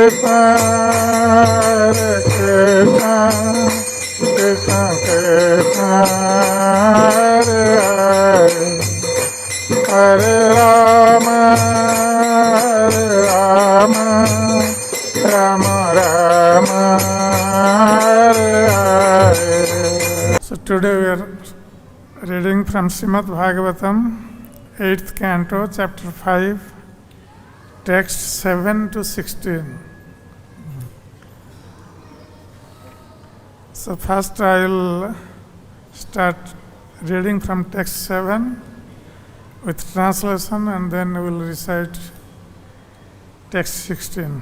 So today we are reading from Srimad Bhagavatam, 8th Canto, Chapter 5, text 7 to 16. So first I will start reading from text 7 with translation, and then we will recite text 16.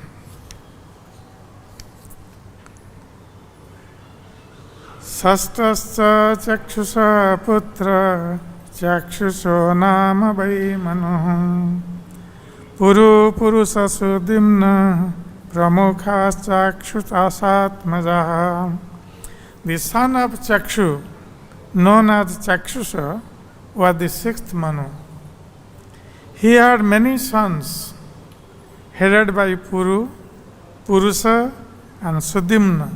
Sastascha chakshusha putra chakshusho nama vaimano puru purusa sudimna pramukhas chakshutasatmajaha. The son of Chakshu, known as Chakshusha, was the sixth Manu. He had many sons, headed by Puru, Purusa, and Sudimna.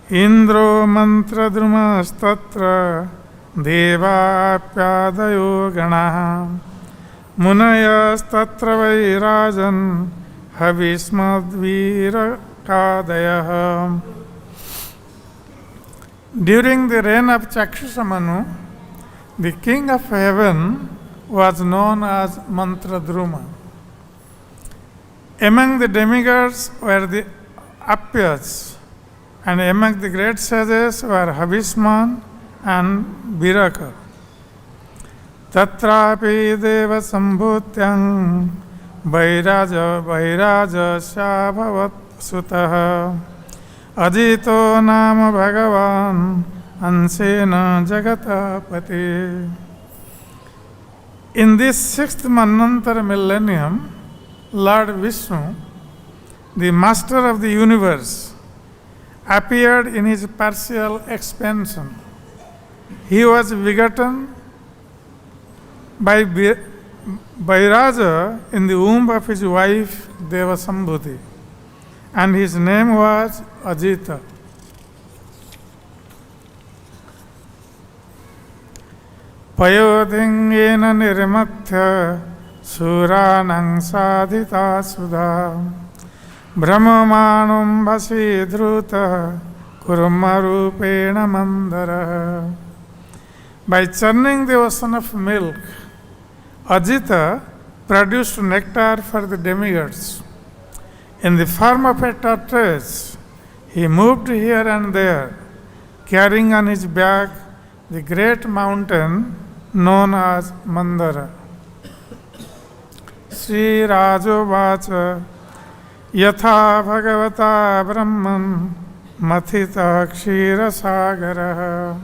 Indro mantra drumastatra devapyadayo ganaha munayastatra vairajan havismadvirakadayah. During the reign of Chakshusha Manu, the king of heaven was known as Mantradruma. Among the demigods were the Apyas, and among the great sages were Havisman and Viraka. Tatrapi deva sambhutyang vairaja shabhavat sutaha ajito nama bhagavan ansena jagatapati. In this sixth Manvantara millennium, Lord Vishnu, the master of the universe, appeared in his partial expansion. He was begotten by Vairaja in the womb of his wife Devasambhuti, and his name was Ajita. Payodhingena nirmatya suranang sadhita sudha brahmamanum vasidruta kurmarupena mandara. By churning the ocean of milk, Ajita produced nectar for the demigods. In the form of a tortoise, he moved here and there, carrying on his back the great mountain known as Mandara. Sri Rajovacha Yatha Bhagavata Brahman Mathita Kshira Sagara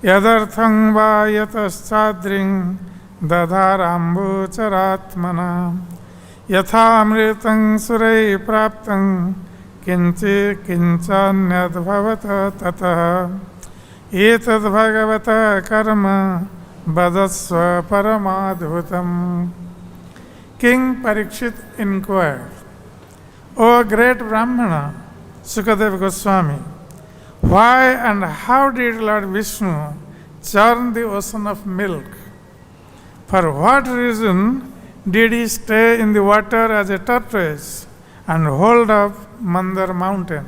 Yadarthang Va Yataschadring Dadharambu Charatmana Yatha Amritang Surai Praptang Kinchi Kinchanyad Bhavata Tataha Etad Bhagavata Karma Badasva Paramadhutam. King Parikshit inquired, O great Brahmana, Sukadeva Goswami, why and how did Lord Vishnu churn the ocean of milk? For what reason did he stay in the water as a tortoise and hold up Mandar mountain?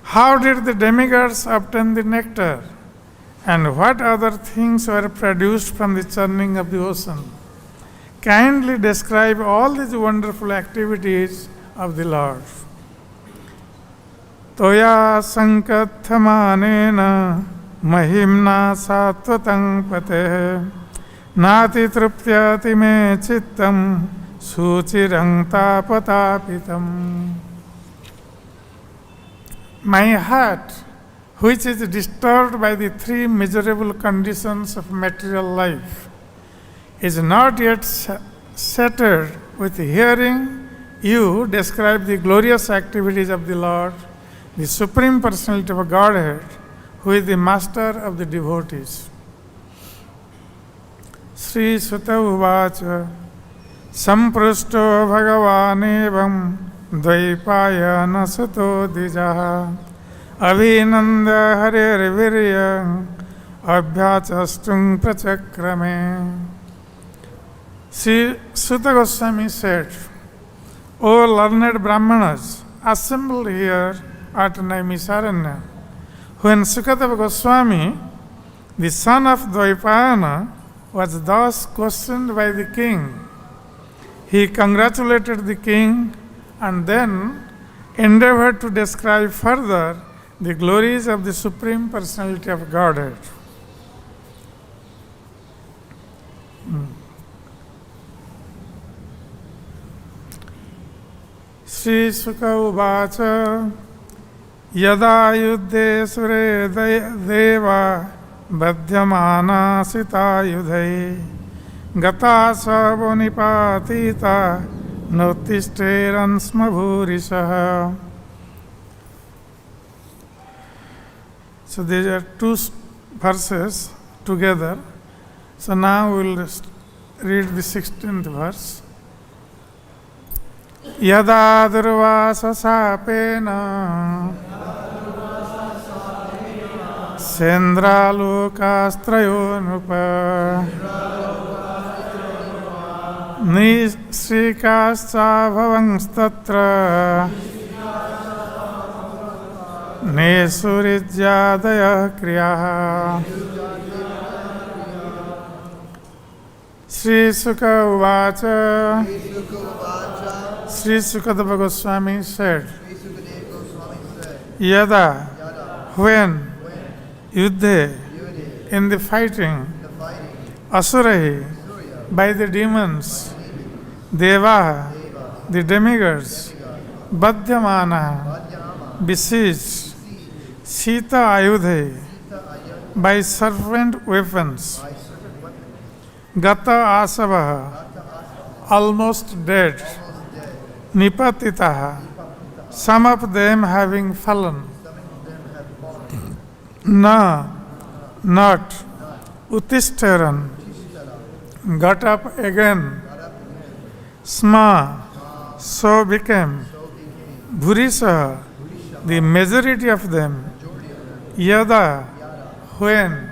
How did the demigods obtain the nectar? And what other things were produced from the churning of the ocean? Kindly describe all these wonderful activities of the Lord. Toya sankathamanena mahimna satvatang pate nati truptyati me chittam suchirang tapatapitam. My heart, which is disturbed by the three miserable conditions of material life, is not yet shattered with hearing you describe the glorious activities of the Lord, the Supreme Personality of Godhead, who is the master of the devotees. Sri Sutta Uvacha Samprushto Bhagavanebam Dvaipayana Suto Dijaha Avinanda Hare Virya Abhyachastung Prachakrame. Sri Sutta Goswami said, O learned Brahmanas assembled here at Naimisaranya, when Sukadeva Goswami, the son of Dvaipayana, was thus questioned by the king, he congratulated the king and then endeavored to describe further the glories of the Supreme Personality of Godhead. Sri Sukha Uvacha Yada Yuddhe Sure Deva Badhyamana Sita Yudhai Gata Sabonipatita Notisteran Smabhurishaha. So these are two verses together. So now we will read the 16th verse. Yada durvasa sapena sendra lokastrayo nupa nisrikascha bhavangstatra nesurijyadaya kriyaha. Sri Sukha Uvacha Sri Sukadeva Goswami said, Yada, when, Yuddhe, in the fighting, Asurahi, by the demons, Deva, the demigods, Badhyamana, besieged, Sita Ayudhe, by serpent weapons, Gata Asavaha, almost dead, Nipatitaha, some of them having fallen. Na, not, Utistaran, got up again. Sma, so became. Bhurisa, the majority of them. Yada, when.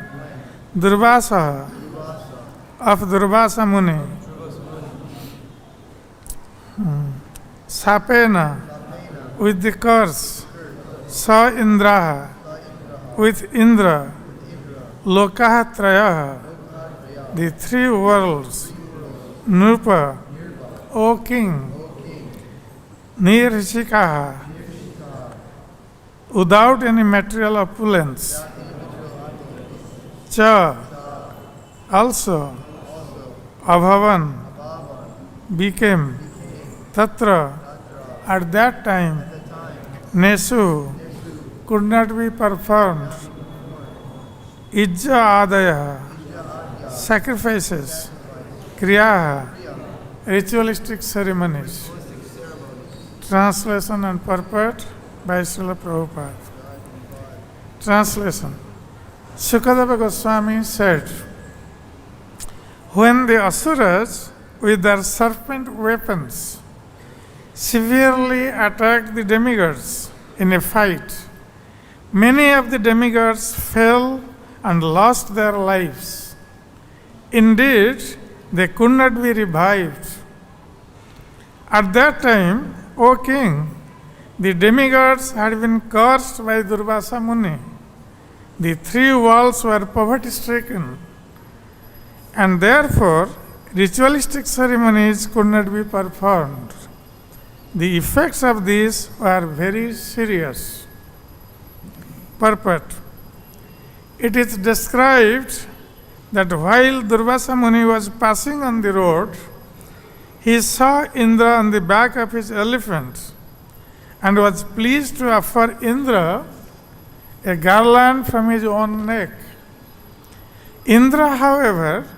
Durvasa, of Durvasa Muni. Sapena, with the curse. Sa Indraha, with Indra. Lokaha Trayaha, the three worlds. Nupa, O king. Nirishikaha, without any material opulence. Cha, also. Abhavan, became. Tatra, at that time, Nesu, could not be performed. Ijja Adaya, sacrifices. Kriya, ritualistic ceremonies. Translation and purport by Srila Prabhupada. Translation. Sukadeva Goswami said, when the Asuras, with their serpent weapons, severely attacked the demigods in a fight, many of the demigods fell and lost their lives. Indeed, they could not be revived. At that time, O king, the demigods had been cursed by Durvasa Muni. The three worlds were poverty-stricken, and therefore ritualistic ceremonies could not be performed. The effects of this were very serious. Purport. It is described that while Durvasa Muni was passing on the road, he saw Indra on the back of his elephant and was pleased to offer Indra a garland from his own neck. Indra, however,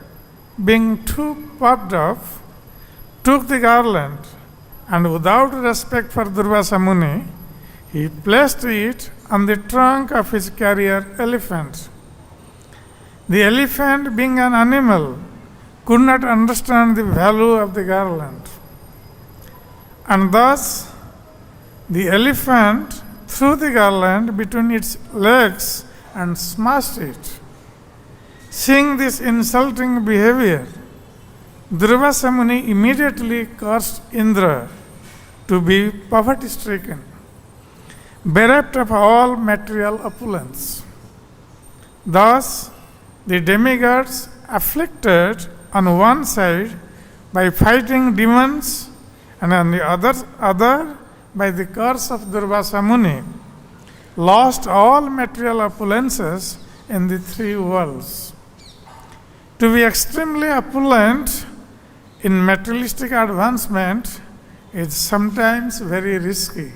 being too puffed up, took the garland and without respect for Durvasa Muni, he placed it on the trunk of his carrier elephant. The elephant, being an animal, could not understand the value of the garland. And thus, the elephant threw the garland between its legs and smashed it. Seeing this insulting behavior, Durvasa Muni immediately cursed Indra to be poverty-stricken, bereft of all material opulence. Thus, the demigods, afflicted on one side by fighting demons and on the other by the curse of Durvasa Muni, lost all material opulences in the three worlds. To be extremely opulent in materialistic advancement is sometimes very risky.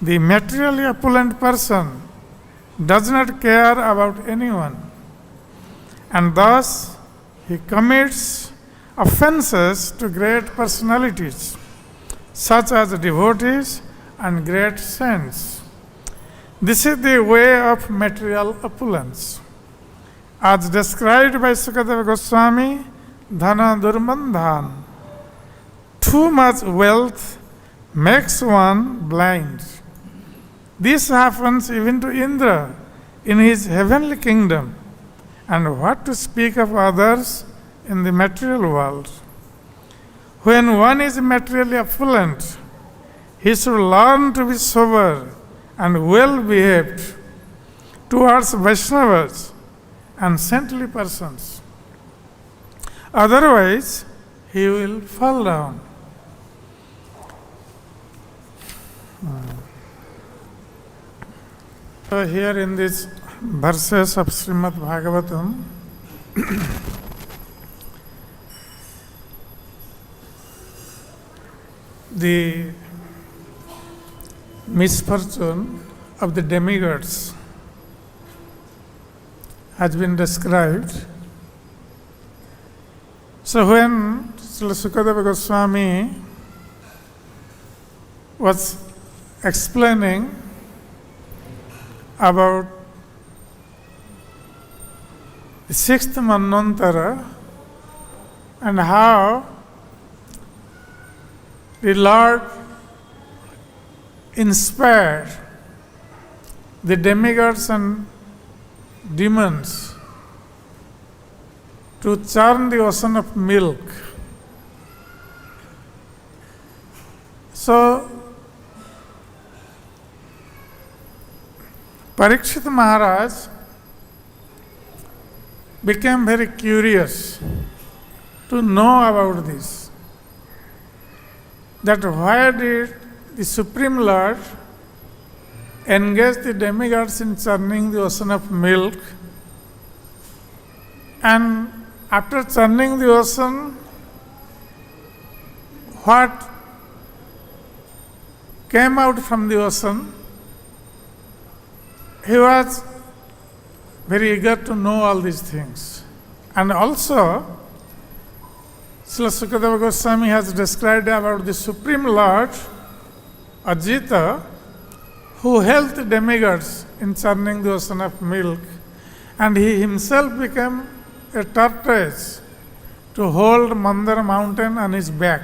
The materially opulent person does not care about anyone, and thus he commits offenses to great personalities, such as devotees and great saints. This is the way of material opulence. As described by Sukadeva Goswami, Dhana Durmandhan, too much wealth makes one blind. This happens even to Indra in his heavenly kingdom, and what to speak of others in the material world. When one is materially affluent, he should learn to be sober and well behaved towards Vaishnavas and saintly persons. Otherwise, he will fall down. So here in these verses of Srimad Bhagavatam, the misfortune of the demigods has been described. So when Srila Sukadeva Goswami was explaining about the sixth Manvantara and how the Lord inspired the demigods and demons to churn the ocean of milk. So, Parikshit Maharaj became very curious to know about this. That why did the Supreme Lord engage the demigods in churning the ocean of milk, and after churning the ocean, what came out from the ocean? He was very eager to know all these things. And also, Srila Sukadeva Goswami has described about the Supreme Lord, Ajita, who helped the demigods in churning the ocean of milk, and he himself became a tortoise to hold Mandara mountain on his back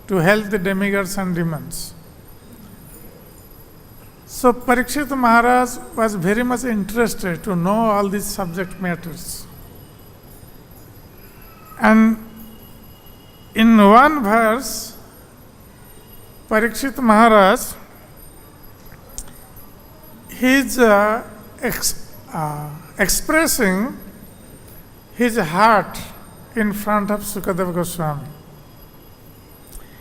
to help the demigods and demons. So Parikshit Maharaj was very much interested to know all these subject matters. And in one verse, Parikshit Maharaj, he is expressing his heart in front of Sukadeva Goswami.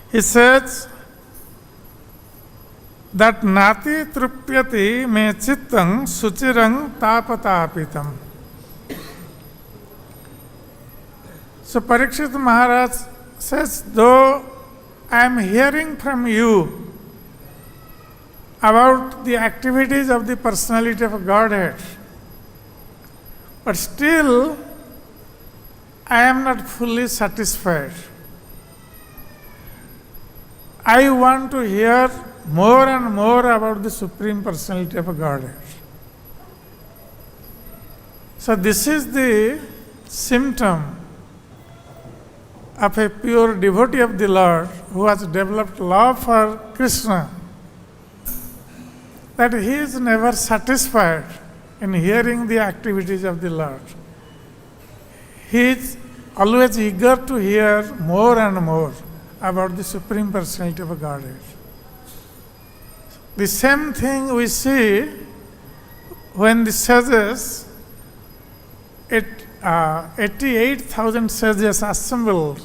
He says that nati trupyati me chittang suchirang tapatapitam. So Parikshit Maharaj says, though I am hearing from you about the activities of the personality of Godhead, but still I am not fully satisfied. I want to hear more and more about the Supreme Personality of Godhead. So this is the symptom of a pure devotee of the Lord who has developed love for Krishna, that he is never satisfied in hearing the activities of the Lord. He is always eager to hear more and more about the Supreme Personality of Godhead. The same thing we see when the sages, 88,000 sages assembled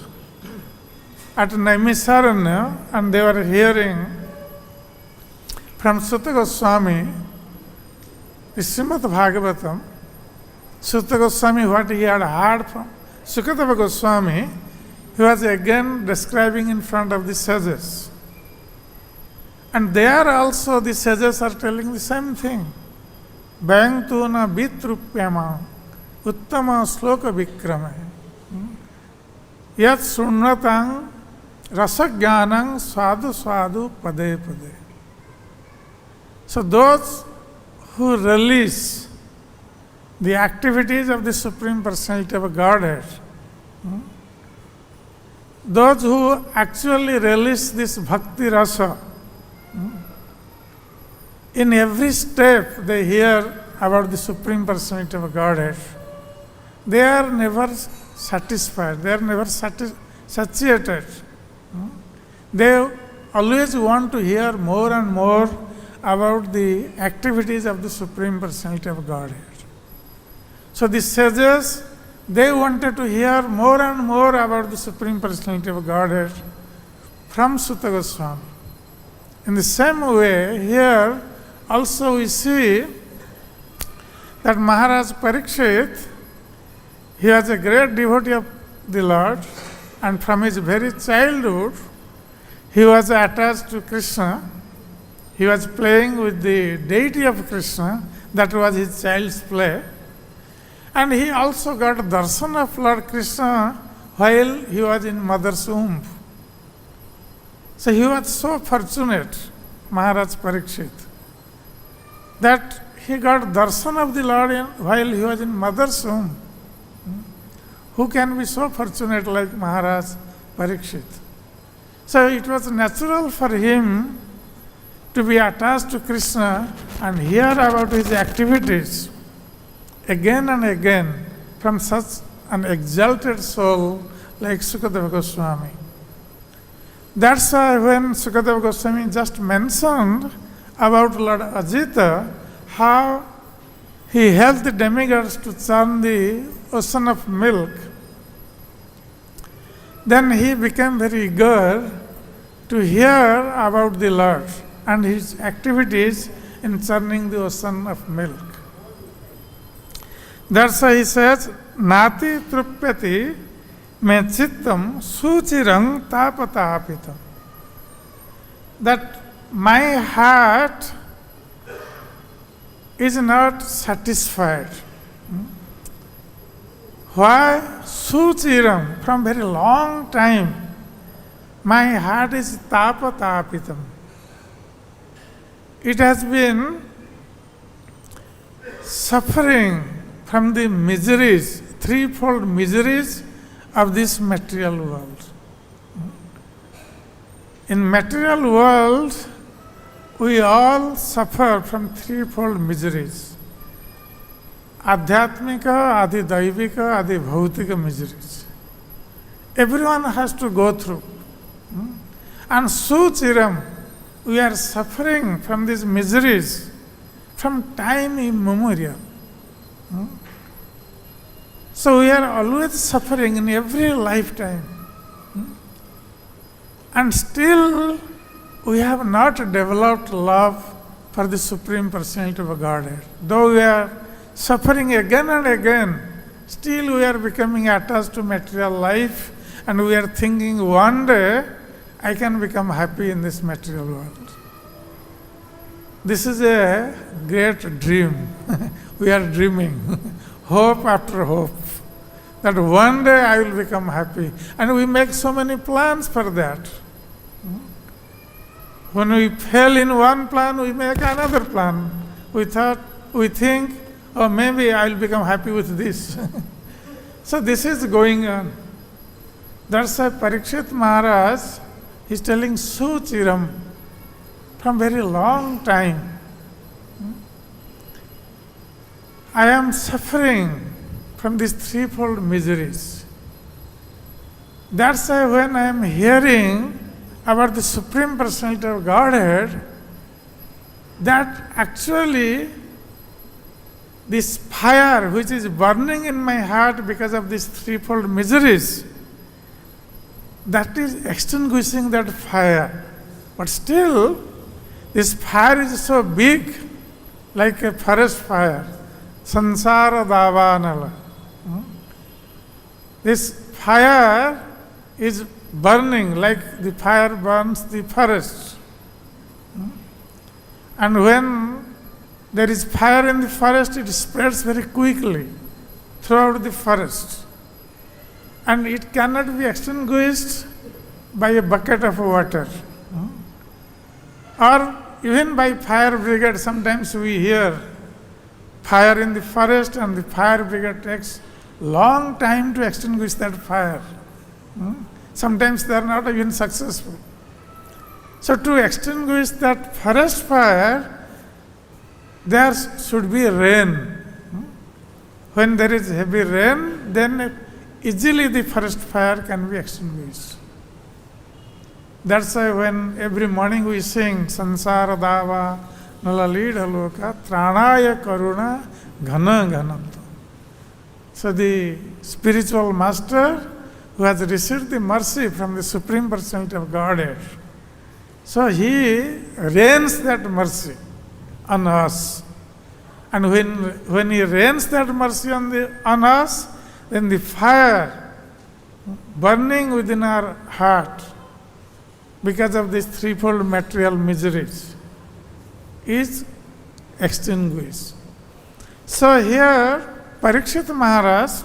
at Naimisaranya, and they were hearing from Sutta Goswami, the Srimad Bhagavatam. Sutta Goswami, what he had heard from Sukadeva Goswami, he was again describing in front of the sages. And there also the sages are telling the same thing. Bhayantuna vitrupyama uttama sloka vikrame yat sunnatang rasagyanang swadu swadu pade pade. So those who release the activities of the Supreme Personality of Godhead, those who actually release this bhakti rasa, in every step they hear about the Supreme Personality of Godhead, they are never satisfied, they are never satiated. They always want to hear more and more about the activities of the Supreme Personality of Godhead. So the sages, they wanted to hear more and more about the Supreme Personality of Godhead from Sutta Goswami. In the same way, here also we see that Maharaj Parikshit, he was a great devotee of the Lord, and from his very childhood, he was attached to Krishna. He was playing with the deity of Krishna. That was his child's play. And he also got darshan of Lord Krishna while he was in mother's womb. So he was so fortunate, Maharaj Parikshit, that he got darshan of the Lord while he was in mother's womb. Who can be so fortunate like Maharaj Parikshit? So it was natural for him to be attached to Krishna and hear about his activities again and again from such an exalted soul like Sukadeva Goswami. That's why when Sukadeva Goswami just mentioned about Lord Ajita, how he helped the demigods to churn the ocean of milk, then he became very eager to hear about the Lord and his activities in churning the ocean of milk. That's why he says, Nati trupyati me chittam suchirang tapatapitam. That my heart is not satisfied. Why? Suchiram, from very long time, my heart is tapatapitam. It has been suffering from the miseries, threefold miseries of this material world. In material world, we all suffer from threefold miseries. Adhyatmika, Adhidaivika, Adhibhautika miseries. Everyone has to go through. And Suchiram, we are suffering from these miseries from time immemorial. So we are always suffering in every lifetime. And still we have not developed love for the Supreme Personality of Godhead. Though we are suffering again and again, still we are becoming attached to material life, and we are thinking one day I can become happy in this material world. This is a great dream. We are dreaming, hope after hope, that one day I will become happy. And we make so many plans for that. When we fail in one plan, we make another plan. We think, oh, maybe I will become happy with this. So this is going on. That's why Parikshit Maharaj is telling Suchiram from very long time. I am suffering from these threefold miseries. That's why when I am hearing about the Supreme Personality of Godhead, that actually this fire which is burning in my heart because of these threefold miseries, that is extinguishing that fire. But still, this fire is so big, like a forest fire. Sansara davanala. This fire is burning like the fire burns the forest. And when there is fire in the forest, it spreads very quickly throughout the forest. And it cannot be extinguished by a bucket of water. Or even by fire brigade, sometimes we hear fire in the forest and the fire brigade takes long time to extinguish that fire. Sometimes they are not even successful. So to extinguish that forest fire, there should be rain. When there is heavy rain, then easily the forest fire can be extinguished. That's why when every morning we sing Sansara Dava Nalalida Loka Tranaya Karuna Ghana Ghananta. So the spiritual master who has received the mercy from the Supreme Personality of Godhead, so he rains that mercy on us. And when he rains that mercy on us, then the fire burning within our heart because of these threefold material miseries is extinguished. So here Parikshit Maharaj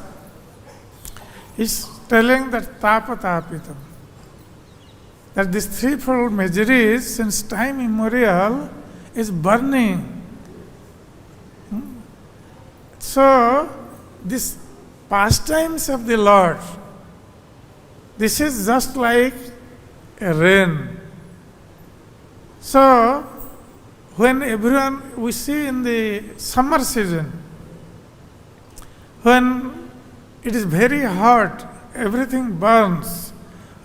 is telling that tapatapitam, that this threefold miseries since time immemorial is burning. So this pastimes of the Lord, this is just like a rain. So when everyone, we see in the summer season, when it is very hot, everything burns.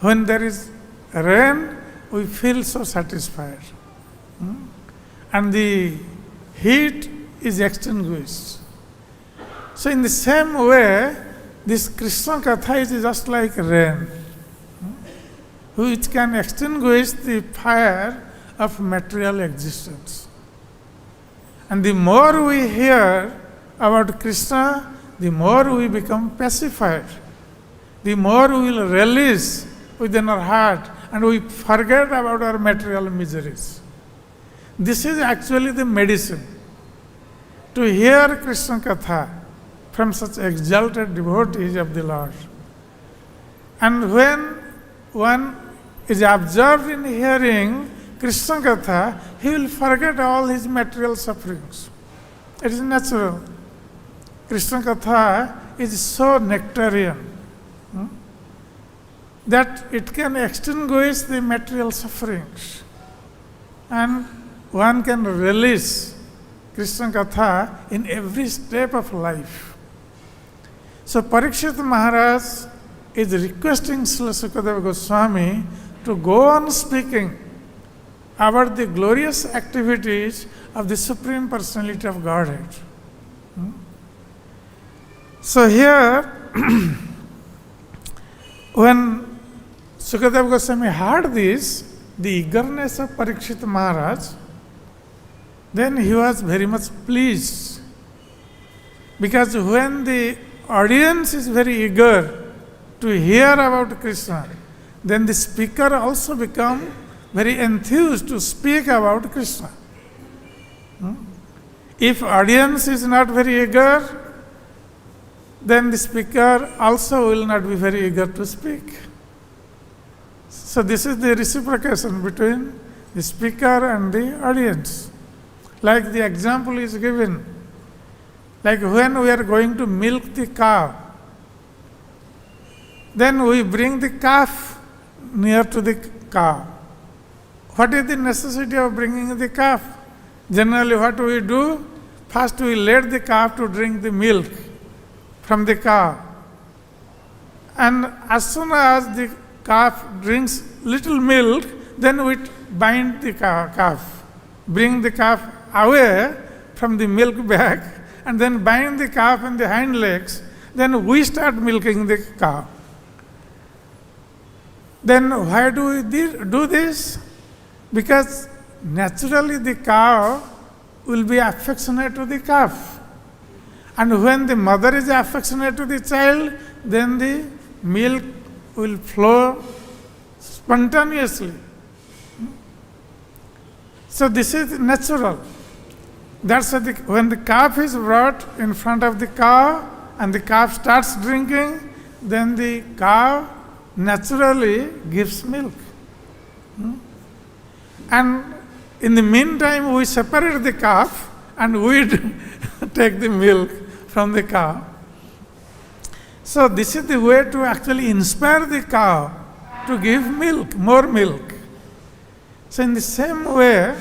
When there is rain, we feel so satisfied. And the heat is extinguished. So in the same way, this Krishna Katha is just like rain, which can extinguish the fire of material existence. And the more we hear about Krishna, the more we become pacified. The more we will release within our heart and we forget about our material miseries. This is actually the medicine. To hear Krishna Katha from such exalted devotees of the Lord. And when one is absorbed in hearing Krishna Katha, he will forget all his material sufferings. It is natural. Krishna Katha is so nectarian that it can extinguish the material sufferings. And one can release Krishna Katha in every step of life. So Parikshit Maharaj is requesting Srila Sukadeva Goswami to go on speaking about the glorious activities of the Supreme Personality of Godhead. So here, when Sukadeva Goswami heard this, the eagerness of Parikshit Maharaj, then he was very much pleased. Because when the audience is very eager to hear about Krishna, then the speaker also become very enthused to speak about Krishna. If audience is not very eager, then the speaker also will not be very eager to speak. So this is the reciprocation between the speaker and the audience. Like the example is given, like when we are going to milk the cow, Then we bring the calf near to the cow. What is the necessity of bringing the calf? Generally, what we do? First, we let the calf to drink the milk from the cow. And as soon as the calf drinks little milk, then we bind the calf, bring the calf away from the milk bag, and then bind the calf in the hind legs. Then we start milking the cow. Then why do we do this? Because naturally the cow will be affectionate to the calf. And when the mother is affectionate to the child, then the milk will flow spontaneously. So this is natural. That's why when the calf is brought in front of the cow and the calf starts drinking, then the cow naturally gives milk. And in the meantime, we separate the calf and we take the milk from the cow. So this is the way to actually inspire the cow to give milk, more milk. So in the same way,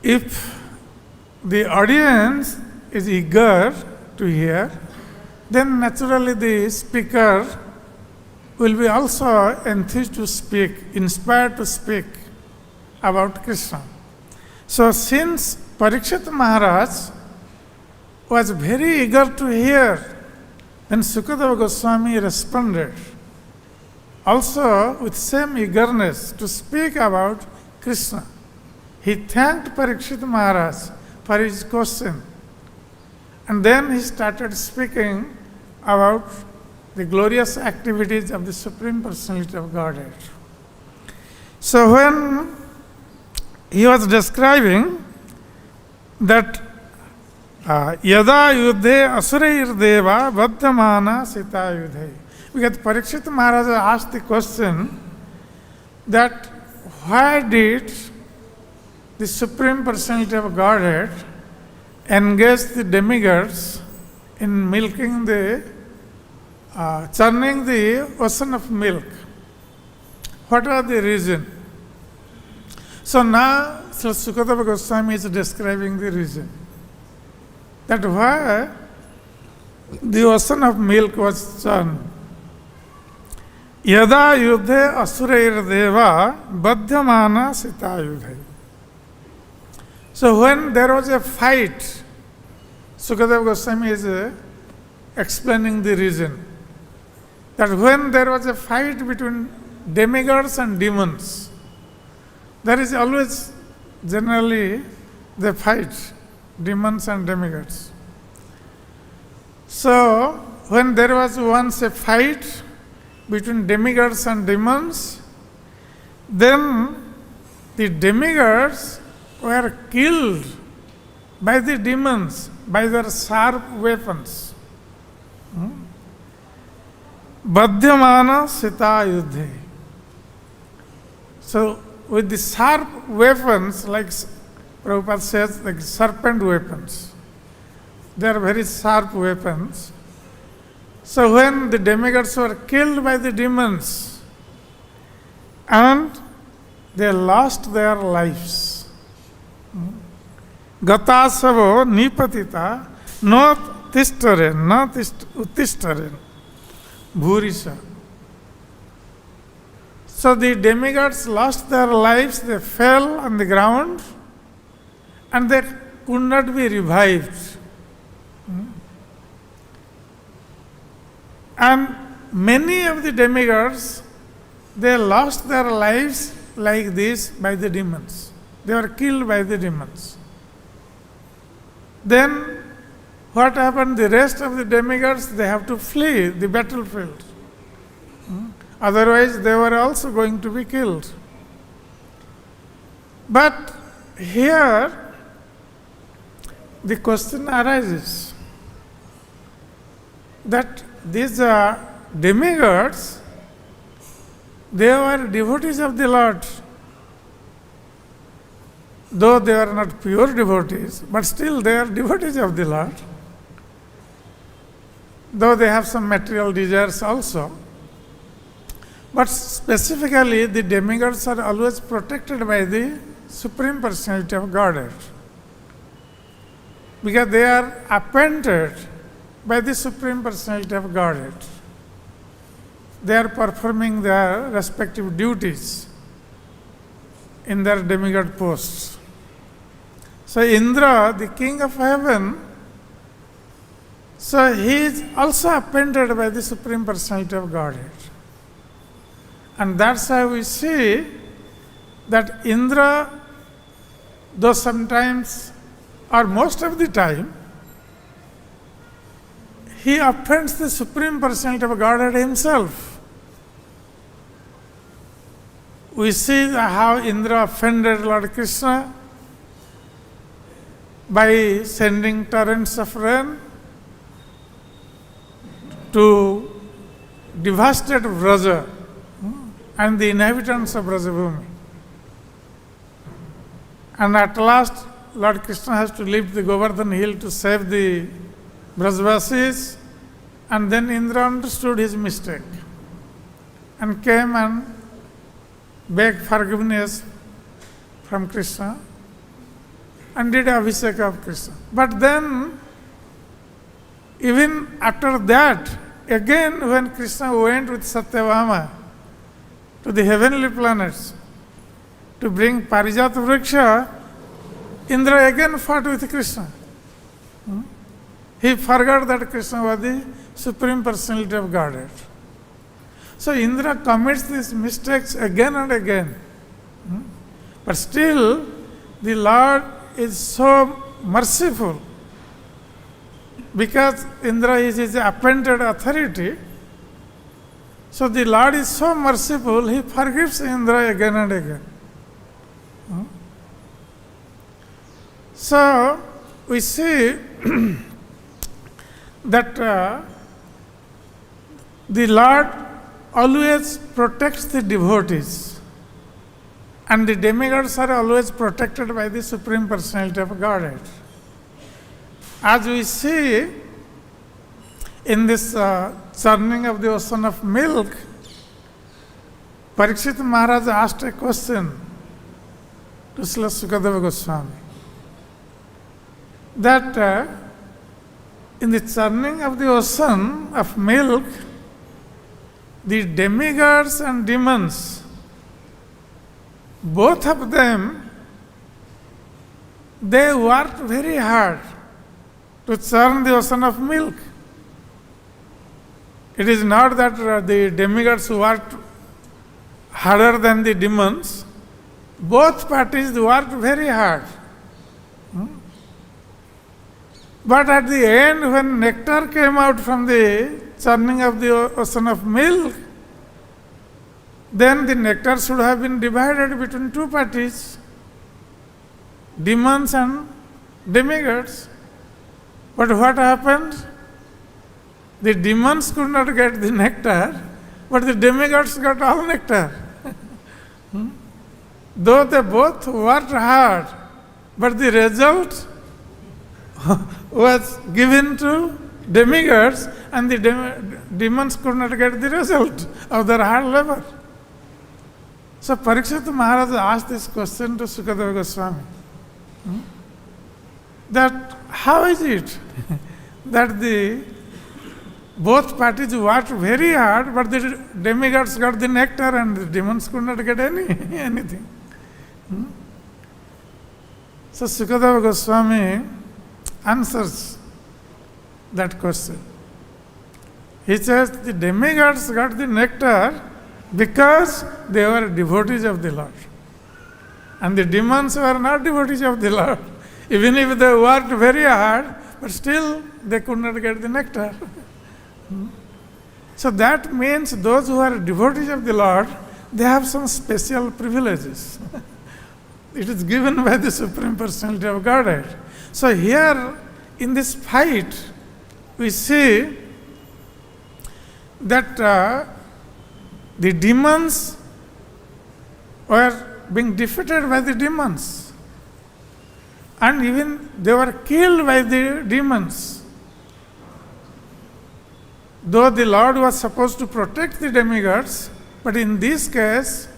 if the audience is eager to hear, then naturally the speaker will be also enthused to speak, inspired to speak about Krishna. So since Parikshit Maharaj was very eager to hear, then Sukadeva Goswami responded also with same eagerness to speak about Krishna. He thanked Parikshit Maharaj for his question, and then he started speaking about the glorious activities of the Supreme Personality of Godhead. So when he was describing that Yada Yudhe Asurair Deva Baddhamana Sita Yudhe, because Parikshit Maharaj asked the question that why did the Supreme Personality of Godhead engage the demigods in milking churning the ocean of milk? What was the reason? So now Sukadeva Goswami is describing the reason. That why the ocean of milk was churned. Yada yudhe asurair deva baddhamana sita yudhe. So when there was a fight, Sukadeva Goswami is explaining the reason. That when there was a fight between demigods and demons, there is always generally the fight, demons and demigods. So when there was once a fight between demigods and demons, then the demigods were killed by the demons, by their sharp weapons. Badhyamana Sita Yudhe. So with the sharp weapons, like Prabhupada says, like serpent weapons, they are very sharp weapons. So when the demigods were killed by the demons and they lost their lives, Gatasavo Nipatita Not Tishtaren, not Uttistaren, Bhurisha. So the demigods lost their lives, they fell on the ground and they could not be revived. And many of the demigods, they lost their lives like this by the demons. They were killed by the demons. Then what happened? The rest of the demigods, they have to flee the battlefield. Otherwise, they were also going to be killed. But here, the question arises that these demigods, they were devotees of the Lord. Though they are not pure devotees, but still they are devotees of the Lord. though they have some material desires also. But specifically, the demigods are always protected by the Supreme Personality of Godhead, because they are appointed by the Supreme Personality of Godhead. They are performing their respective duties in their demigod posts. So Indra, the king of heaven, so he is also appointed by the Supreme Personality of Godhead. And that's how we see that Indra, though sometimes or most of the time, he offends the Supreme Personality of Godhead himself. We see how Indra offended Lord Krishna by sending torrents of rain to devastate Vraja and the inhabitants of Vrajabhumi. And at last, Lord Krishna has to leave the Govardhan hill to save the Brajvasis, and then Indra understood his mistake and came and begged forgiveness from Krishna and did Abhishek of Krishna. But then, even after that, again when Krishna went with Satyabhama to the heavenly planets to bring Parijat Vriksha, Indra again fought with Krishna. He forgot that Krishna was the Supreme Personality of Godhead. So Indra commits these mistakes again and again. But still, the Lord is so merciful, because Indra is his appointed authority. So the Lord is so merciful, he forgives Indra again and again. So we see that the Lord always protects the devotees, and the demigods are always protected by the Supreme Personality of Godhead. As we see in this churning of the ocean of milk, Parikshit Maharaj asked a question to Srila Sukadeva Goswami, that in the churning of the ocean of milk, the demigods and demons, both of them, they worked very hard to churn the ocean of milk. It is not that the demigods worked harder than the demons. Both parties worked very hard. But at the end, when nectar came out from the churning of the ocean of milk, then the nectar should have been divided between two parties, demons and demigods. But what happened? The demons could not get the nectar, but the demigods got all nectar. Though they both worked hard, but the result was given to demigods, and the demons could not get the result of their hard labor. So Parikshit Maharaj asked this question to Sukadeva Goswami, that how is it that the both parties worked very hard, but the demigods got the nectar and the demons could not get anything. So Sukadeva Goswami answers that question. He says the demigods got the nectar because they were devotees of the Lord. And the demons were not devotees of the Lord. Even if they worked very hard, but still they could not get the nectar. So that means those who are devotees of the Lord, they have some special privileges. It is given by the Supreme Personality of Godhead. So here in this fight, we see that the demons were being defeated by the demons. And even they were killed by the demons. though the Lord was supposed to protect the demigods, but in this case,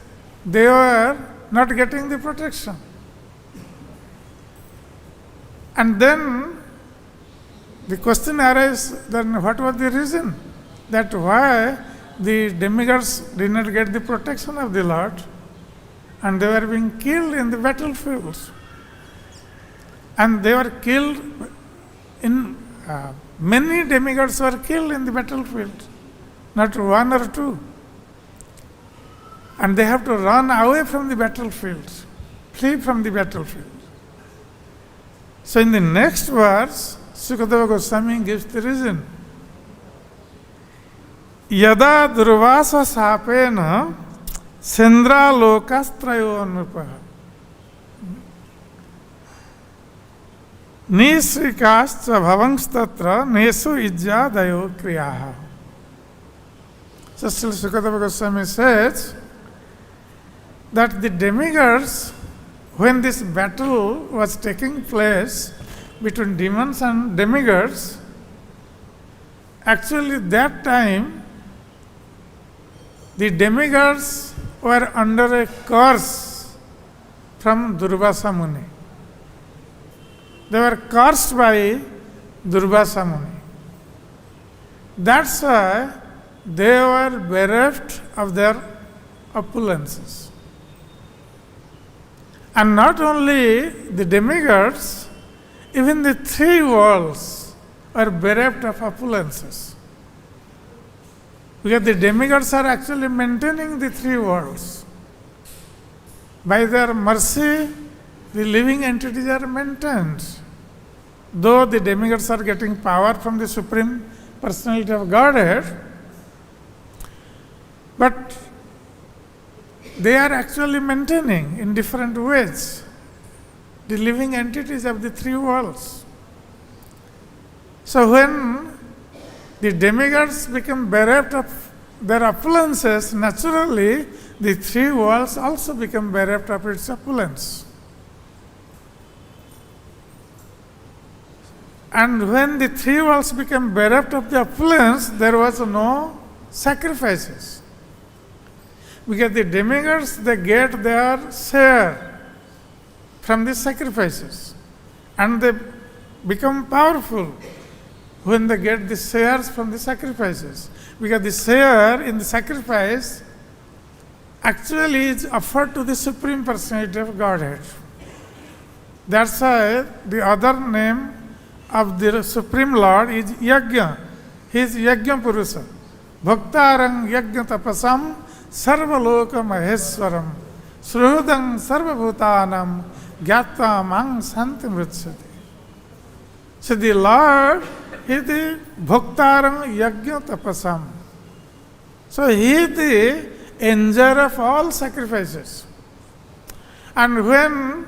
they were not getting the protection. And then the question arises, then what was the reason? That why the demigods did not get the protection of the Lord, and they were being killed in the battlefields. And they were killed in, many demigods were killed in the battlefield, not one or two. And they have to run away from the battlefield, flee from the battlefield. So in the next verse, Sukadeva Goswami gives the reason. Yada durvasa sapena sendra lokastrayo anupaha nisrikascha bhavangstatra nesu ijja dayo kriyaha. So still Sukadeva Goswami says that the demigods, when this battle was taking place between demons and demigods, actually that time the demigods were under a curse from Durvasa Muni. They were cursed by Durvasa Muni. That's why they were bereft of their opulences. And not only the demigods, even the three worlds are bereft of opulences. Because the demigods are actually maintaining the three worlds. By their mercy, the living entities are maintained. Though the demigods are getting power from the Supreme Personality of Godhead, but they are actually maintaining in different ways the living entities of the three worlds. So when the demigods become bereft of their opulences, naturally the three worlds also become bereft of its opulence. And when the three worlds became bereft of the opulence, there was no sacrifices. Because the demigods, they get their share from the sacrifices. And they become powerful when they get the shares from the sacrifices. Because the share in the sacrifice actually is offered to the Supreme Personality of Godhead. That's why the other name of the Supreme Lord is Yajna. He is Yajna Purusa. Bhaktarang Yajna Tapasam Sarvaloka Maheswaram Sruhudang Sarvabhutanam Gyata Mang Santi Mritsyati. So the Lord is the Bhaktarang Yajna Tapasam. So he is the enjoyer of all sacrifices. And when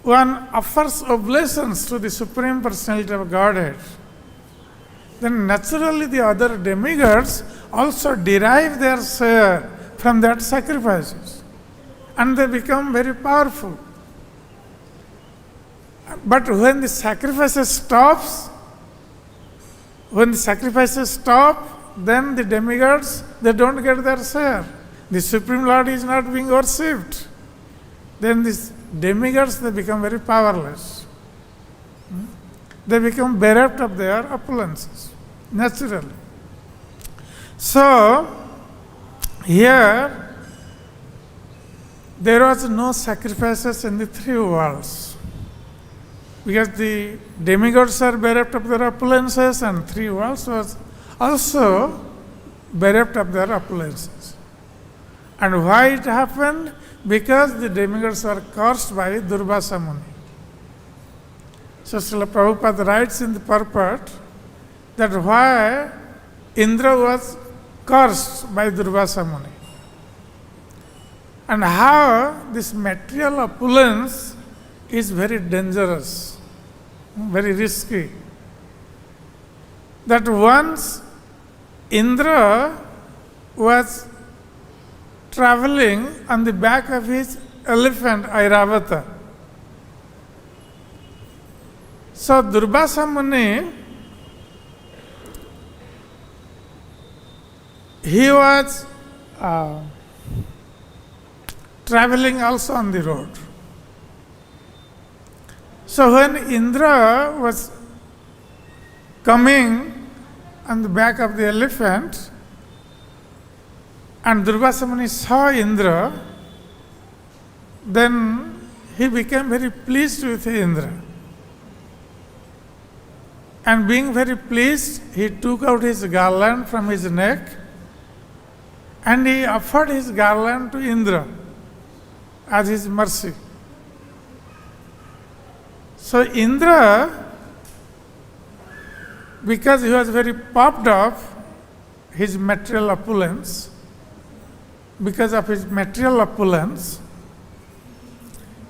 one offers oblations to the Supreme Personality of Godhead, then naturally the other demigods also derive their share from that sacrifices. And they become very powerful. But when the sacrifices stop, then the demigods, they don't get their share. The Supreme Lord is not being worshipped. Then these demigods, they become very powerless. They become bereft of their opulences, naturally. So, here, there was no sacrifices in the three worlds. Because the demigods are bereft of their opulences, and three worlds was also bereft of their opulences. And why it happened? Because the demigods were cursed by Durvasa Muni. So Srila Prabhupada writes in the purport that why Indra was cursed by Durvasa Muni, and how this material opulence is very dangerous, very risky. That once Indra was traveling on the back of his elephant Airavata. So Durvasa Muni he was traveling also on the road. So when Indra was coming on the back of the elephant, and Durvasa Muni saw Indra, then he became very pleased with Indra. And being very pleased, he took out his garland from his neck and he offered his garland to Indra as his mercy. So Indra, because he was very puffed up, his material opulence, because of his material opulence,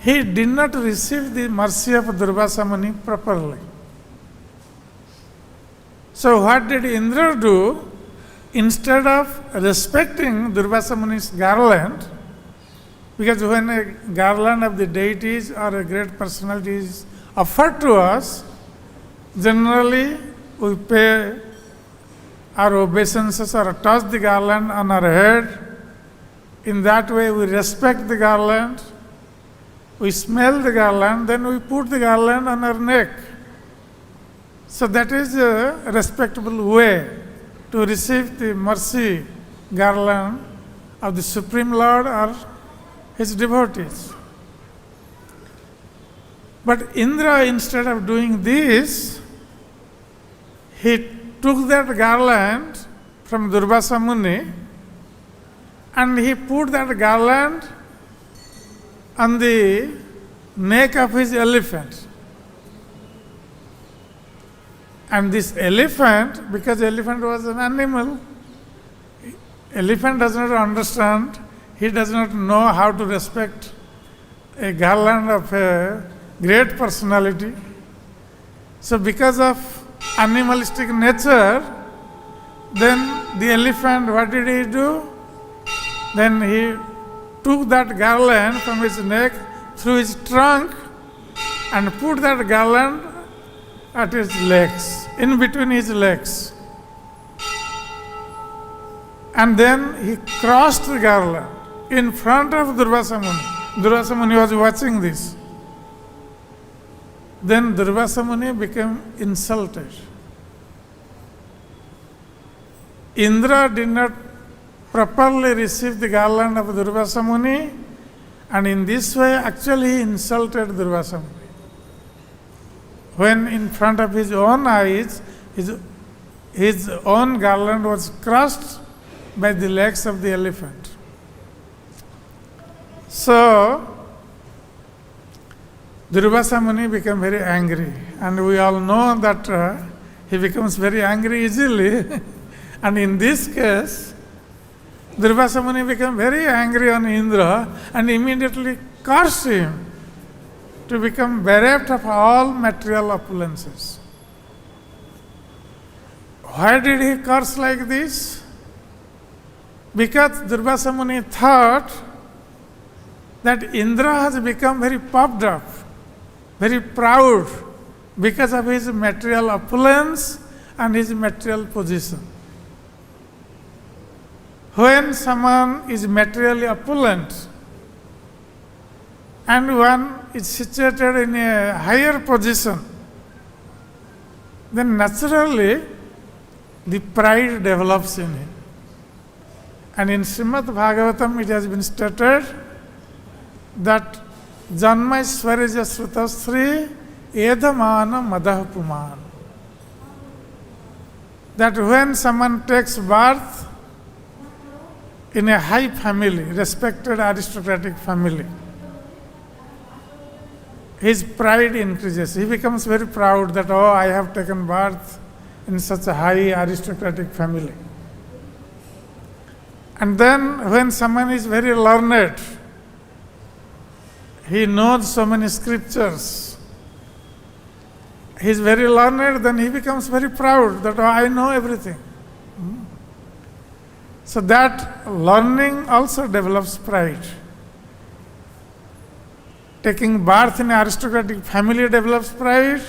he did not receive the mercy of Durvasa Muni properly. So what did Indra do? Instead of respecting Durvasa Muni's garland, because when a garland of the deities or a great personality is offered to us, generally we pay our obeisances or toss the garland on our head. In that way we respect the garland, we smell the garland, then we put the garland on our neck. So that is a respectable way to receive the mercy garland of the Supreme Lord or his devotees. But Indra, instead of doing this, he took that garland from Durvasa Muni and he put that garland on the neck of his elephant. And this elephant, because elephant was an animal, elephant does not understand, he does not know how to respect a garland of a great personality. So because of animalistic nature, then the elephant, what did he do? Then he took that garland from his neck through his trunk and put that garland at his legs, in between his legs. And then he crossed the garland in front of Durvasa Muni. Durvasa Muni was watching this. Then Durvasa Muni became insulted. Indra did not properly receive the garland of Durvasa Muni, and in this way actually he insulted Durvasa Muni. When in front of his own eyes, his own garland was crushed by the legs of the elephant. So, Durvasa Muni became very angry, and we all know that he becomes very angry easily. And in this case, Durvasa Muni became very angry on Indra and immediately cursed him to become bereft of all material opulences. Why did he curse like this? Because Durvasa Muni thought that Indra has become very puffed up, very proud because of his material opulence and his material position. When someone is materially opulent and one is situated in a higher position, then naturally the pride develops in him. And in Srimad Bhagavatam it has been stated that Janmaiswarya Srutasri Edhamana Madahapuman. That when someone takes birth in a high family, respected aristocratic family, his pride increases. He becomes very proud that, oh, I have taken birth in such a high aristocratic family. And then when someone is very learned, he knows so many scriptures, he is very learned, then he becomes very proud that, oh, I know everything. So that learning also develops pride. Taking birth in an aristocratic family develops pride,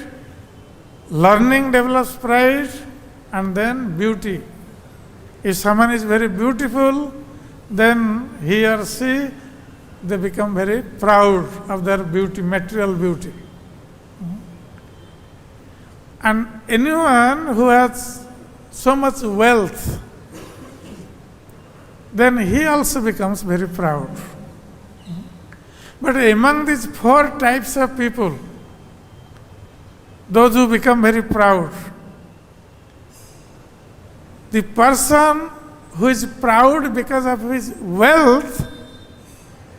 learning develops pride, and then beauty. If someone is very beautiful, then he or she, they become very proud of their beauty, material beauty. And anyone who has so much wealth, then he also becomes very proud. But among these four types of people, those who become very proud, the person who is proud because of his wealth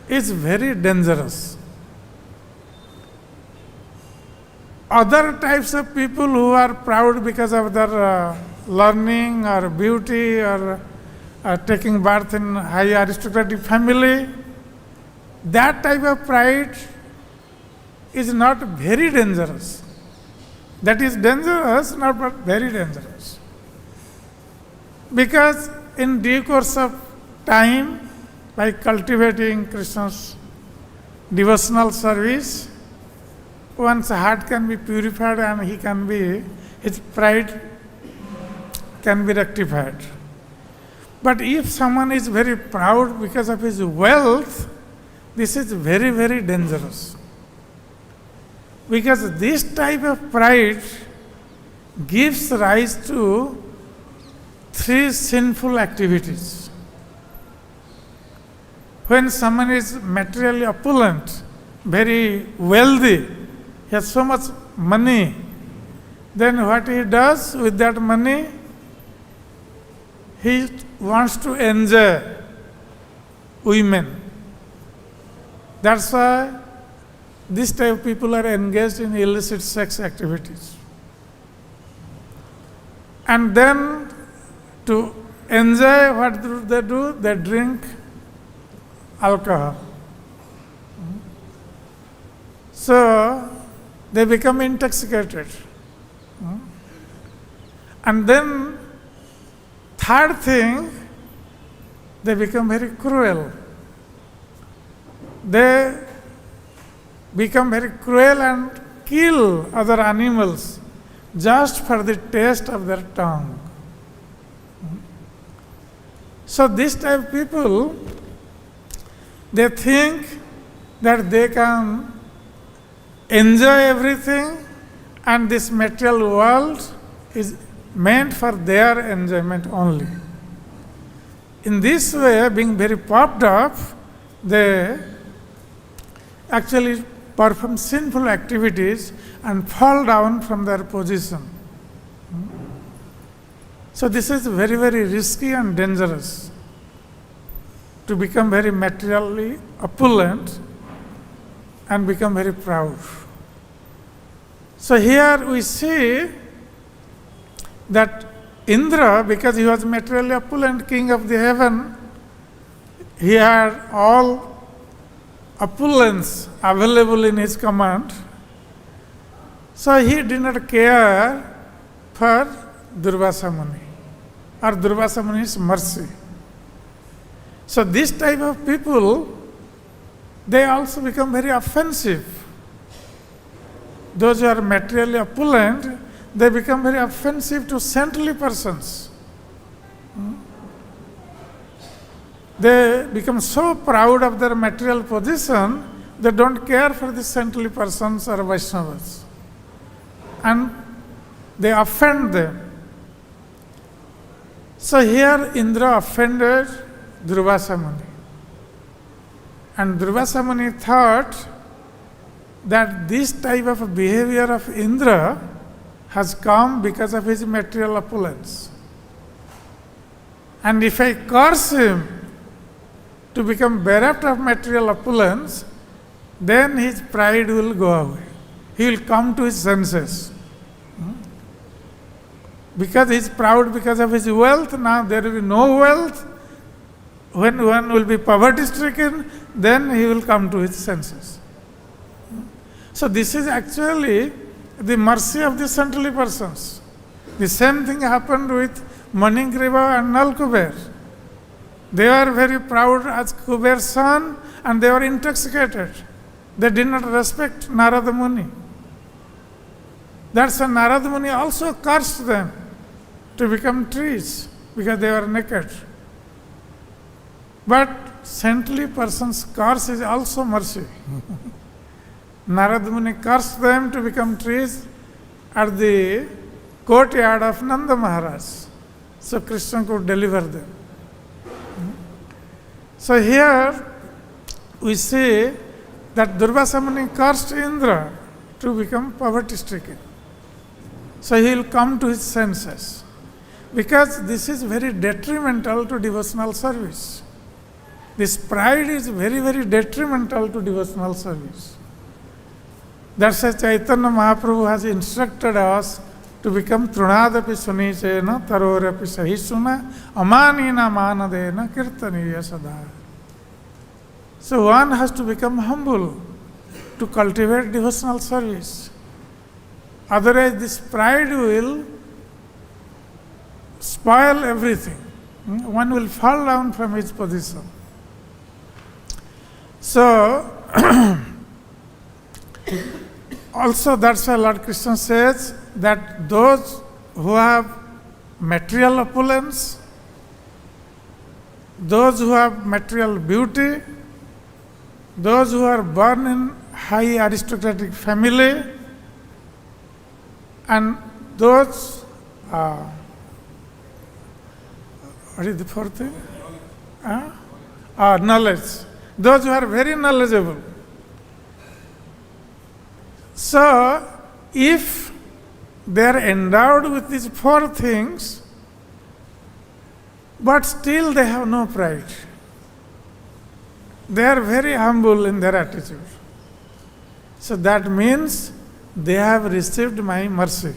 is very dangerous. Other types of people who are proud because of their learning or beauty or taking birth in high aristocratic family, that type of pride is not very dangerous. That is dangerous, not but very dangerous. Because in due course of time, by cultivating Krishna's devotional service, one's heart can be purified and his pride can be rectified. But if someone is very proud because of his wealth, this is very, very dangerous. Because this type of pride gives rise to three sinful activities. When someone is materially opulent, very wealthy, he has so much money, then what he does with that money, he wants to enjoy women. That's why this type of people are engaged in illicit sex activities. And then to enjoy, what do? They drink alcohol. So they become intoxicated. And then third thing, they become very cruel. They become very cruel and kill other animals just for the taste of their tongue. So this type of people, they think that they can enjoy everything and this material world is meant for their enjoyment only. In this way, being very puffed up, they actually perform sinful activities and fall down from their position. So this is very, very risky and dangerous to become very materially opulent and become very proud. So here we see that Indra, because he was materially opulent, king of the heaven, he had all opulence available in his command. So he did not care for Durvasa Muni or Durvasa Muni's mercy. So this type of people, they also become very offensive. Those who are materially opulent, they become very offensive to saintly persons. They become so proud of their material position, they don't care for the saintly persons or Vaishnavas. And they offend them. So here Indra offended Durvasa Muni. And Durvasa Muni thought that this type of behavior of Indra has come because of his material opulence. And if I curse him to become bereft of material opulence, then his pride will go away. He will come to his senses. Because he is proud because of his wealth, now there will be no wealth. When one will be poverty stricken, then he will come to his senses. So this is actually the mercy of the saintly persons. The same thing happened with Maningriva and Nalkuber. They were very proud as Kuber's son and they were intoxicated. They did not respect Narada Muni. That's why Narada Muni also cursed them to become trees. because they were naked. But saintly person's curse is also mercy. Narad Muni cursed them to become trees at the courtyard of Nanda Maharaj. So Krishna could deliver them. So here we see that Durvasa Muni cursed Indra to become poverty-stricken. So he will come to his senses. Because this is very detrimental to devotional service. This pride is very, very detrimental to devotional service. That's why Chaitanya Mahaprabhu has instructed us to become Trunadapi Sunichena Tarorapi Sahisuna Amanina Manadena Kirtaniya Sada. So one has to become humble to cultivate devotional service. Otherwise this pride will spoil everything. One will fall down from his position. So, also that's why Lord Krishna says that those who have material opulence, those who have material beauty, those who are born in high aristocratic family, and those, what is the fourth thing? Knowledge. Those who are very knowledgeable. So, if they are endowed with these four things, but still they have no pride, they are very humble in their attitude. So that means they have received my mercy.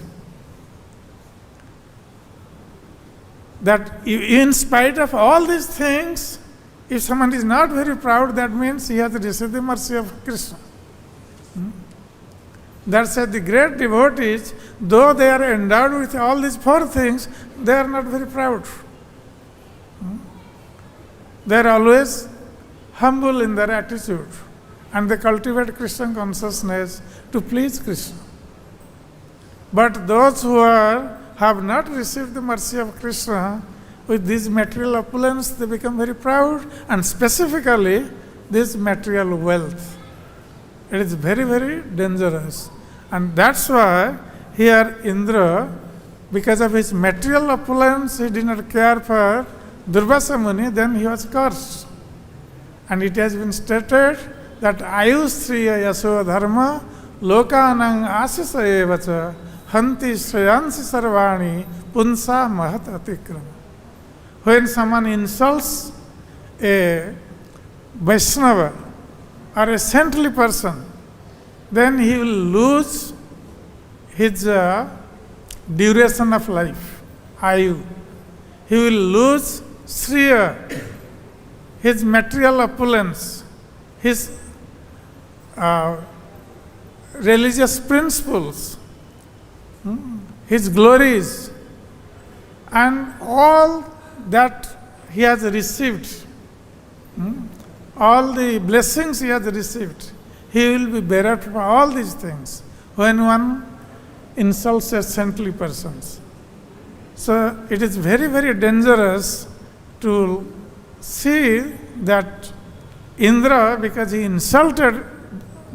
That in spite of all these things, if someone is not very proud, that means he has received the mercy of Krishna. That's why the great devotees, though they are endowed with all these four things, they are not very proud. They are always humble in their attitude, and they cultivate Krishna consciousness to please Krishna. But those who have not received the mercy of Krishna, with this material opulence, they become very proud, and specifically this material wealth. It is very, very dangerous. And that's why here Indra, because of his material opulence, he did not care for Durvasa Muni, then he was cursed. And it has been stated that Ayustriya Yaso Dharma Lokanang Asisa Evacha Hanti Shreyansi Sarvani Punsa Mahat Atikrama. When someone insults a Vaishnava or a saintly person, then he will lose his duration of life, ayu. He will lose Shriya, his material opulence, his religious principles, his glories, and all that he has received, all the blessings he has received, he will be bereft for all these things when one insults a saintly persons. So it is very, very dangerous to see that Indra, because he insulted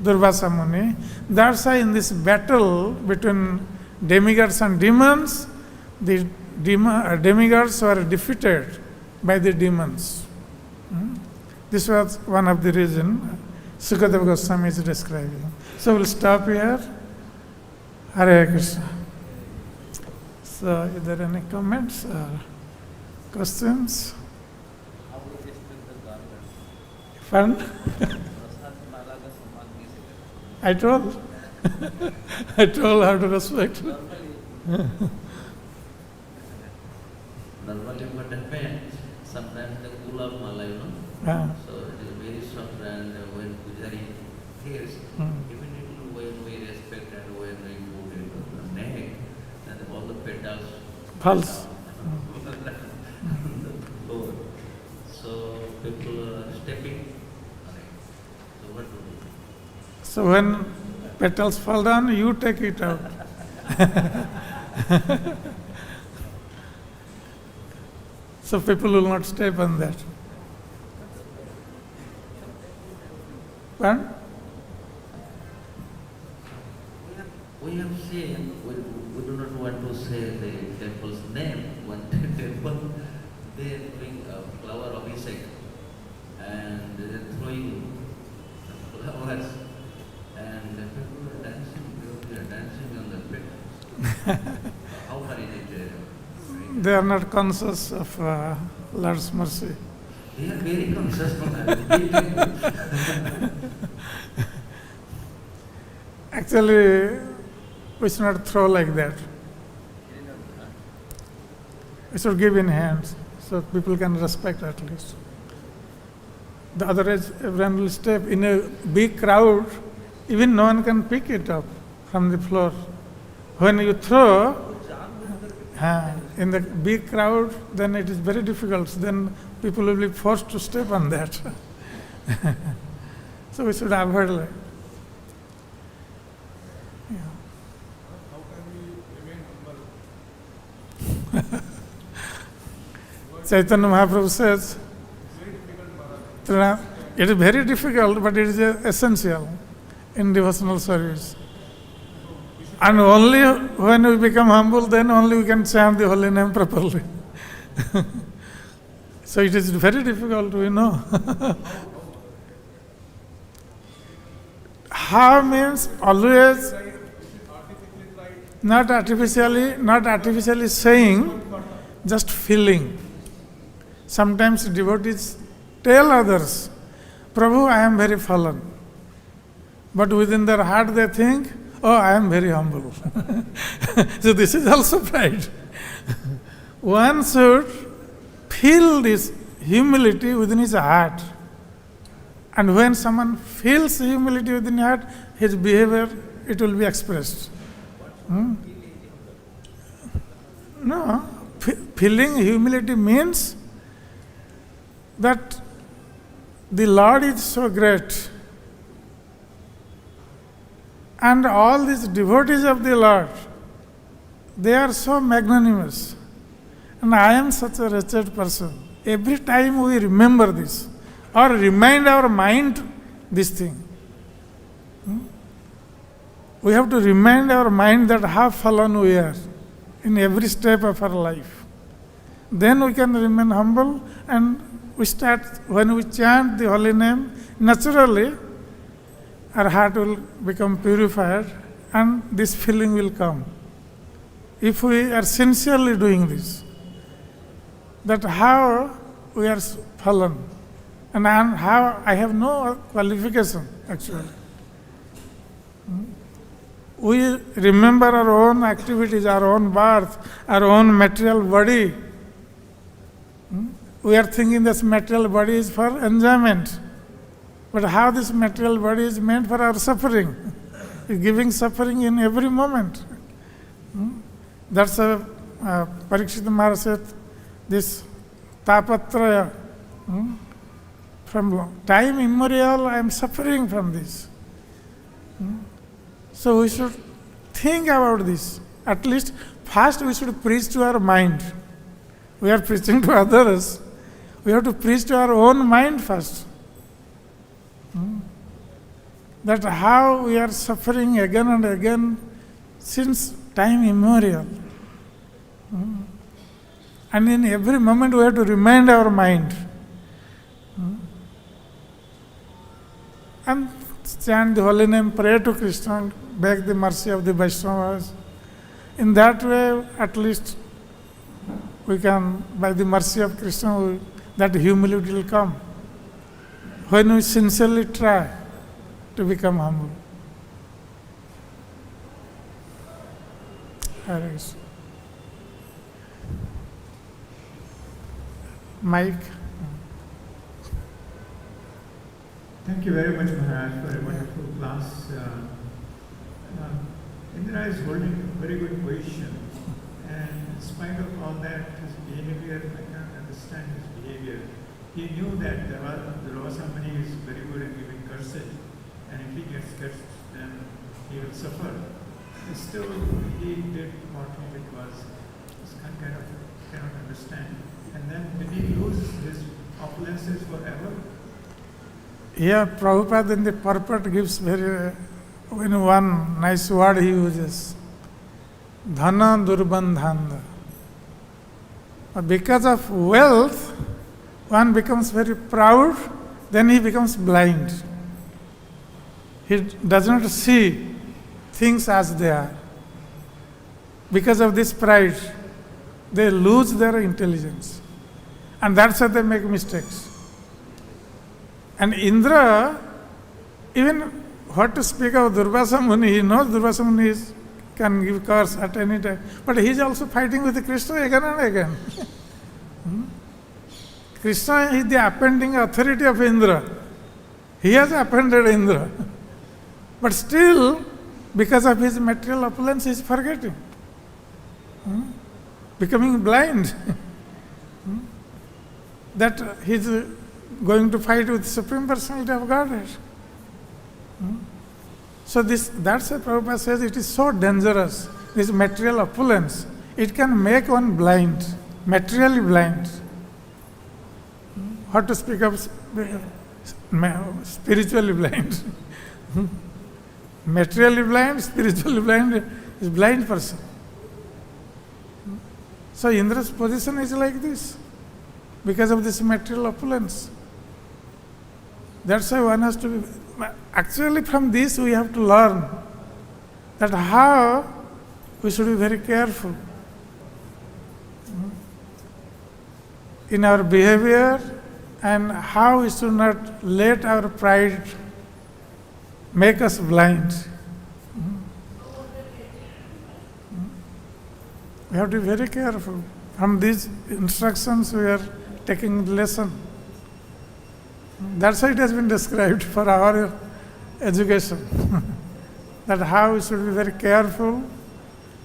Durvasa Muni, that's why in this battle between demigods and demons, the demigods were defeated by the demons. This was one of the reasons Sukadeva Goswami is describing. So we'll stop here. Hare Krishna. So, is there any comments or questions? Fun? I told how to respect. Normally what happens, sometimes the cool of mala, so it is very soft, and when Pujari hears, immediately when we respect and when we put it on the neck, and all the petals False. So people are stepping. So what to do? So when petals fall down, you take it out. So people will not step on that. Pardon? We have seen, we do not want to say the temple's name, one temple, they are doing a flower abhishek and they are throwing flowers and the people are dancing, they are dancing on the petals. How far is it? They are not conscious of Lord's mercy. They are very conscious of that. Actually, we should not throw like that. We should give in hands so people can respect at least. The otherwise, everyone will step in a big crowd, even no one can pick it up from the floor. When you throw in the big crowd, then it is very difficult. Then people will be forced to step on that. So we should avoid like. Chaitanya Mahaprabhu says, it is very difficult, but it is essential in devotional service. And only when we become humble, then only we can chant the holy name properly. So it is very difficult, we know. How means always not artificially saying, just feeling. Sometimes devotees tell others, Prabhu, I am very fallen. But within their heart they think, oh, I am very humble. So this is also pride. One should feel this humility within his heart. And when someone feels humility within his heart, his behavior, it will be expressed. No, feeling humility means that the Lord is so great. And all these devotees of the Lord, they are so magnanimous. And I am such a wretched person. Every time we remember this, or remind our mind this thing, we have to remind our mind that how fallen we are in every step of our life. Then we can remain humble, and we start, when we chant the holy name, naturally our heart will become purified and this feeling will come. If we are sincerely doing this, that how we are fallen and how I have no qualification actually. We remember our own activities, our own birth, our own material body. We are thinking this material body is for enjoyment. But how this material body is meant for our suffering, is giving suffering in every moment. That's a Parikshit Maharaj said, this tapatraya, from time immemorial I am suffering from this. So we should think about this. At least first we should preach to our mind. We are preaching to others. We have to preach to our own mind first. That how we are suffering again and again since time immemorial. And in every moment we have to remind our mind. And chant the holy name, pray to Krishna, and beg the mercy of the Vaishnavas. In that way, at least we can, by the mercy of Krishna, that humility will come. When we sincerely try to become humble. Hare Krishna. Mike. Thank you very much, Maharaj, for a wonderful class. Indra is holding a very good position, and in spite of all that, his behavior, I can't understand his behavior. He knew that the Ravasambhani is very good at giving curses, and if he gets cursed, then he will suffer. And still, he did what he did was, kind of cannot understand. And then did he lose his opulences forever? Here, Prabhupada in the purport gives very one nice word he uses, dhana durbandhanda. Because of wealth, one becomes very proud, then he becomes blind. He does not see things as they are. Because of this pride, they lose their intelligence. And that's how they make mistakes. And Indra, even what to speak of Durvasa Muni, he knows Durvasa Muni can give curse at any time. But he is also fighting with Krishna again and again. Krishna is the appending authority of Indra. He has appended Indra. But still, because of his material opulence, he is forgetting. Becoming blind. That he is going to fight with Supreme Personality of Godhead. So that's why Prabhupada says it is so dangerous, this material opulence. It can make one blind, materially blind. What to speak of spiritually blind? Materially blind, spiritually blind is blind person. So Indra's position is like this, because of this material opulence. That's why one has to be. Actually, from this we have to learn that how we should be very careful in our behavior and how we should not let our pride make us blind. We have to be very careful. From these instructions we are taking the lesson. That's why it has been described for our education. That how we should be very careful,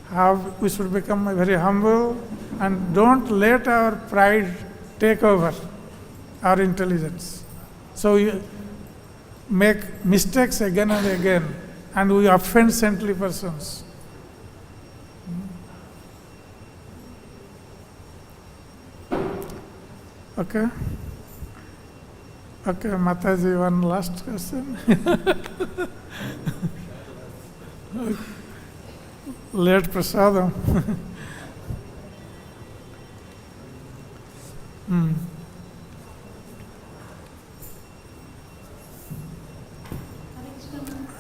how we should become very humble, and don't let our pride take over our intelligence. So we make mistakes again and again, and we offend saintly persons. Okay? Okay, Mataji, one last question. Late prasadam.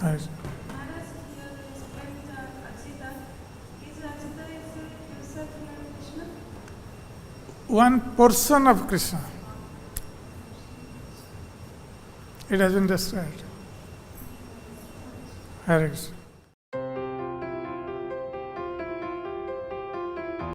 Right. One portion of Krishna. It has been described. Hare Krishna.